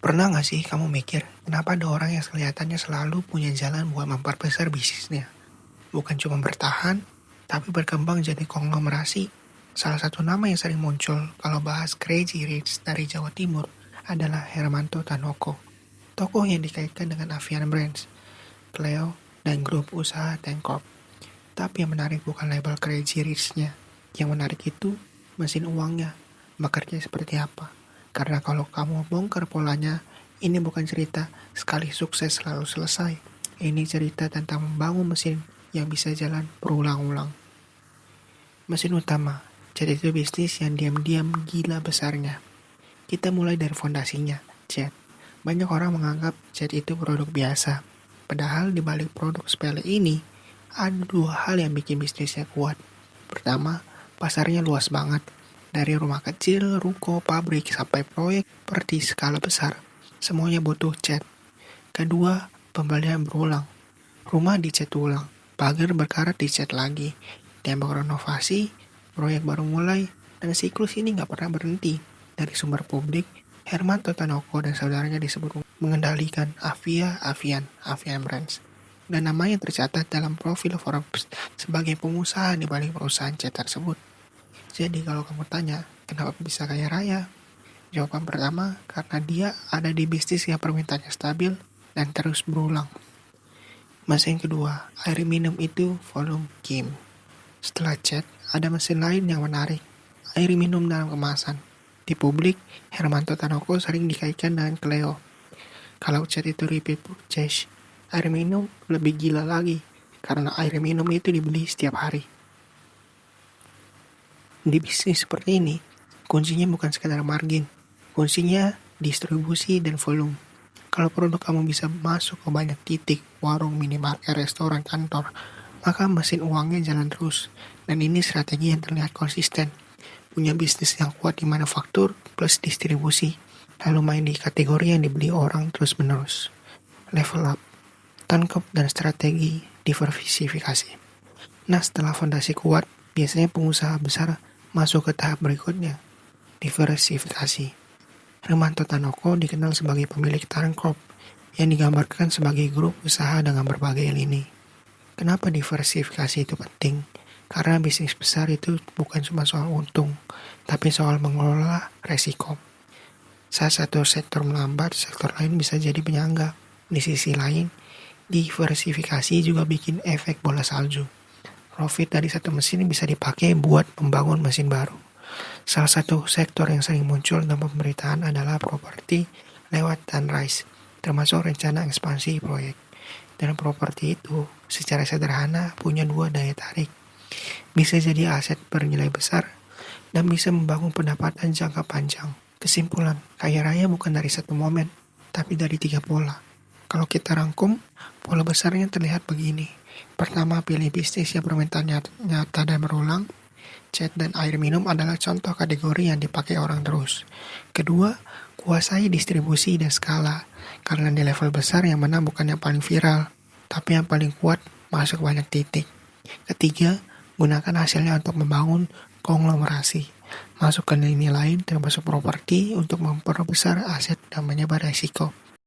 Pernah nggak sih kamu mikir, kenapa ada orang yang kelihatannya selalu punya jalan buat memperbesar bisnisnya? Bukan cuma bertahan, tapi berkembang jadi konglomerasi. Salah satu nama yang sering muncul kalau bahas Crazy Rich dari Jawa Timur adalah Hermanto Tanoko. Tokoh yang dikaitkan dengan Avian Brands, Cleo, dan grup usaha Tencorp. Tapi yang menarik bukan label Crazy Rich-nya. Yang menarik itu mesin uangnya, bekerja seperti apa. Karena kalau kamu bongkar polanya, ini bukan cerita sekali sukses selalu selesai. Ini cerita tentang membangun mesin yang bisa jalan berulang-ulang. Mesin utama, cat itu bisnis yang diam-diam gila besarnya. Kita mulai dari fondasinya, cat. Banyak orang menganggap cat itu produk biasa. Padahal di balik produk sepele ini, ada dua hal yang bikin bisnisnya kuat. Pertama, pasarnya luas banget. Dari rumah kecil, ruko, pabrik, sampai proyek seperti skala besar. Semuanya butuh cat. Kedua, pembelian berulang. Rumah dicat ulang, pagar berkarat dicat lagi, tembok renovasi, proyek baru mulai, dan siklus ini nggak pernah berhenti. Dari sumber publik, Hermanto Tanoko dan saudaranya disebut mengendalikan Avian Brands. Dan namanya tercatat dalam profil Forbes sebagai pengusaha di balik perusahaan cat tersebut. Jadi kalau kamu tanya, kenapa bisa kaya raya? Jawaban pertama, karena dia ada di bisnis yang permintaannya stabil dan terus berulang. Mesin kedua, air minum itu volume game. Setelah cat, ada mesin lain yang menarik, air minum dalam kemasan. Di publik, Hermanto Tanoko sering dikaitkan dengan Cleo. Kalau cat itu repeat purchase, air minum lebih gila lagi, karena air minum itu dibeli setiap hari. Di bisnis seperti ini, kuncinya bukan sekedar margin, kuncinya distribusi dan volume. Kalau produk kamu bisa masuk ke banyak titik, warung, minimarket, restoran, kantor, maka mesin uangnya jalan terus. Dan ini strategi yang terlihat konsisten. Punya bisnis yang kuat di manufaktur plus distribusi, lalu main di kategori yang dibeli orang terus menerus. Level up, tangkap dan strategi diversifikasi. Nah, setelah fondasi kuat, biasanya pengusaha besar masuk ke tahap berikutnya, diversifikasi. Hermanto Tanoko dikenal sebagai pemilik Tencorp yang digambarkan sebagai grup usaha dengan berbagai lini. Kenapa diversifikasi itu penting? Karena bisnis besar itu bukan cuma soal untung, tapi soal mengelola resiko. Saat satu sektor melambat, sektor lain bisa jadi penyangga. Di sisi lain, diversifikasi juga bikin efek bola salju. Profit dari satu mesin bisa dipakai buat membangun mesin baru. Salah satu sektor yang sering muncul dalam pemberitaan adalah properti lewat Sunrise, termasuk rencana ekspansi proyek. Dan properti itu secara sederhana punya dua daya tarik. Bisa jadi aset bernilai besar dan bisa membangun pendapatan jangka panjang. Kesimpulan, kaya raya bukan dari satu momen, tapi dari 3 pola. Kalau kita rangkum, pola besarnya terlihat begini. Pertama, pilih bisnis yang permintaan nyata dan berulang. Cat dan air minum adalah contoh kategori yang dipakai orang terus. Kedua, kuasai distribusi dan skala. Karena di level besar yang menang bukan yang paling viral, tapi yang paling kuat masuk banyak titik. Ketiga, gunakan hasilnya untuk membangun konglomerasi. Masuk ke lini lain termasuk properti untuk memperbesar aset dan menyebar resiko.